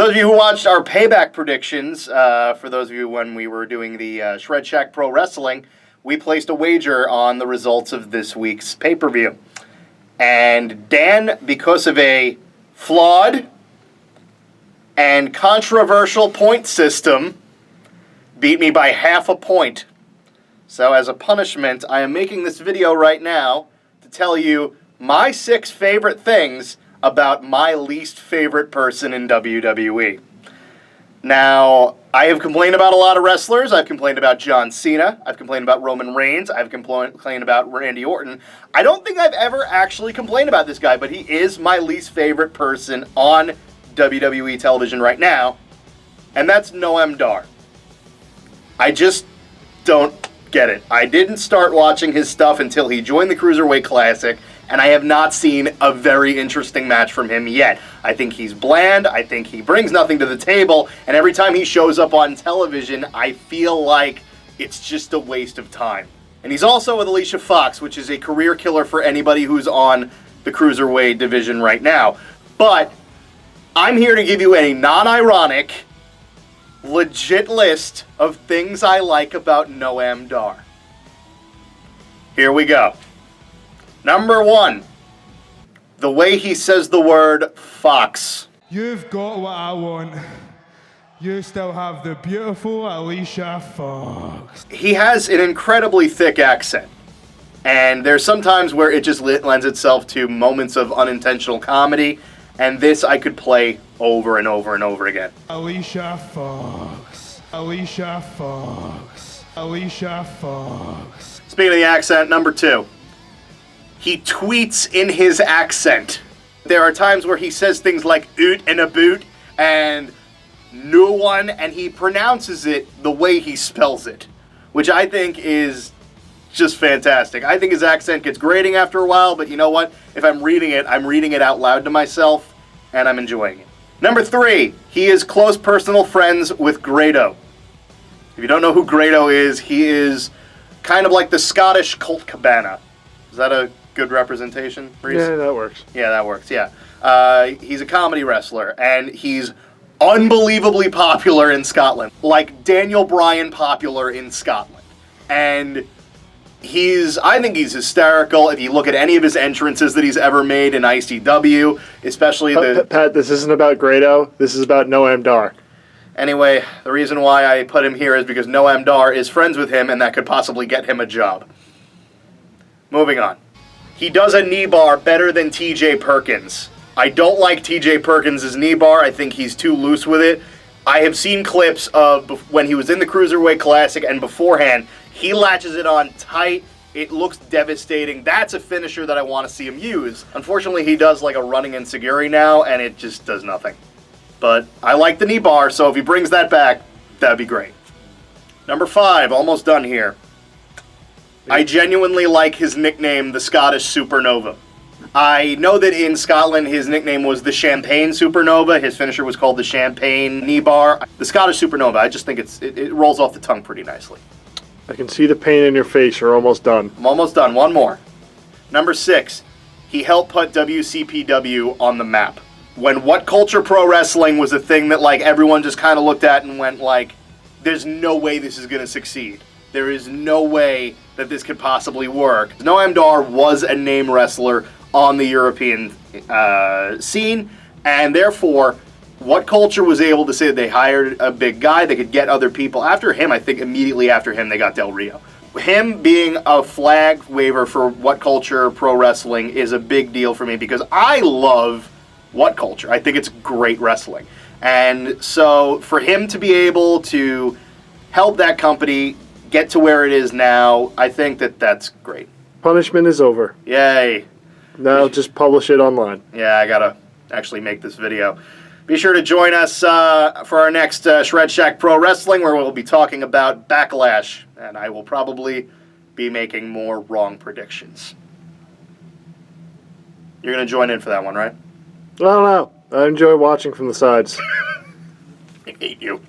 those of you who watched our Payback predictions, for those of you when we were doing the Shred Shack Pro Wrestling, we placed a wager on the results of this week's pay-per-view. And Dan, because of a flawed and controversial point system, beat me by half a point. So as a punishment, I am making this video right now to tell you my 6 favorite things about my least favorite person in WWE. Now, I have complained about a lot of wrestlers. I've complained about John Cena. I've complained about Roman Reigns. I've complained about Randy Orton. I don't think I've ever actually complained about this guy, but he is my least favorite person on WWE television right now, and that's Noam Dar. I just don't get it. I didn't start watching his stuff until he joined the Cruiserweight Classic, and I have not seen a very interesting match from him yet. I think he's bland, I think he brings nothing to the table, and every time he shows up on television, I feel like it's just a waste of time. And he's also with Alicia Fox, which is a career killer for anybody who's on the Cruiserweight division right now. But I'm here to give you a non-ironic, legit list of things I like about Noam Dar. Here we go. Number 1, the way he says the word Fox. You've got what I want. You still have the beautiful Alicia Fox. He has an incredibly thick accent. And there's some times where it just lends itself to moments of unintentional comedy. And this I could play over and over and over again. Alicia Fox. Alicia Fox. Alicia Fox. Speaking of the accent, number 2. He tweets in his accent. There are times where he says things like oot and a boot and no one, and he pronounces it the way he spells it, which I think is just fantastic. I think his accent gets grating after a while, but you know what? If I'm reading it out loud to myself, and I'm enjoying it. Number 3, he is close personal friends with Grado. If you don't know who Grado is, he is kind of like the Scottish Colt Cabana. Is that a good representation, Reese? Yeah, that works. Yeah, that works, yeah. He's a comedy wrestler, and he's unbelievably popular in Scotland. Like Daniel Bryan popular in Scotland. And I think he's hysterical. If you look at any of his entrances that he's ever made in ICW, especially Pat, this isn't about Grado. This is about Noam Dar. Anyway, the reason why I put him here is because Noam Dar is friends with him, and that could possibly get him a job. Moving on. He does a knee bar better than TJ Perkins. I don't like TJ Perkins' knee bar. I think he's too loose with it. I have seen clips of when he was in the Cruiserweight Classic and beforehand. He latches it on tight. It looks devastating. That's a finisher that I want to see him use. Unfortunately, he does like a running enziguri now, and it just does nothing. But I like the knee bar, so if he brings that back, that'd be great. Number 5, almost done here. I genuinely like his nickname, the Scottish Supernova. I know that in Scotland his nickname was the Champagne Supernova. His finisher was called the Champagne Knee Bar. The Scottish Supernova, I just think it rolls off the tongue pretty nicely. I can see the pain in your face. You're almost done. I'm almost done. One more. Number 6, he helped put WCPW on the map. When What Culture Pro Wrestling was a thing that like everyone just kind of looked at and went like, there's no way this is going to succeed. There is no way that this could possibly work. Noam Dar was a name wrestler on the European scene, and therefore, What Culture was able to say they hired a big guy, they could get other people. After him, I think immediately after him, they got Del Rio. Him being a flag waver for What Culture Pro Wrestling is a big deal for me because I love What Culture. I think it's great wrestling. And so for him to be able to help that company get to where it is now, I think that that's great. Punishment is over. Yay. Now just publish it online. Yeah, I gotta actually make this video. Be sure to join us for our next Shred Shack Pro Wrestling, where we'll be talking about Backlash, and I will probably be making more wrong predictions. You're gonna join in for that one, right? I don't know. I enjoy watching from the sides. I hate you.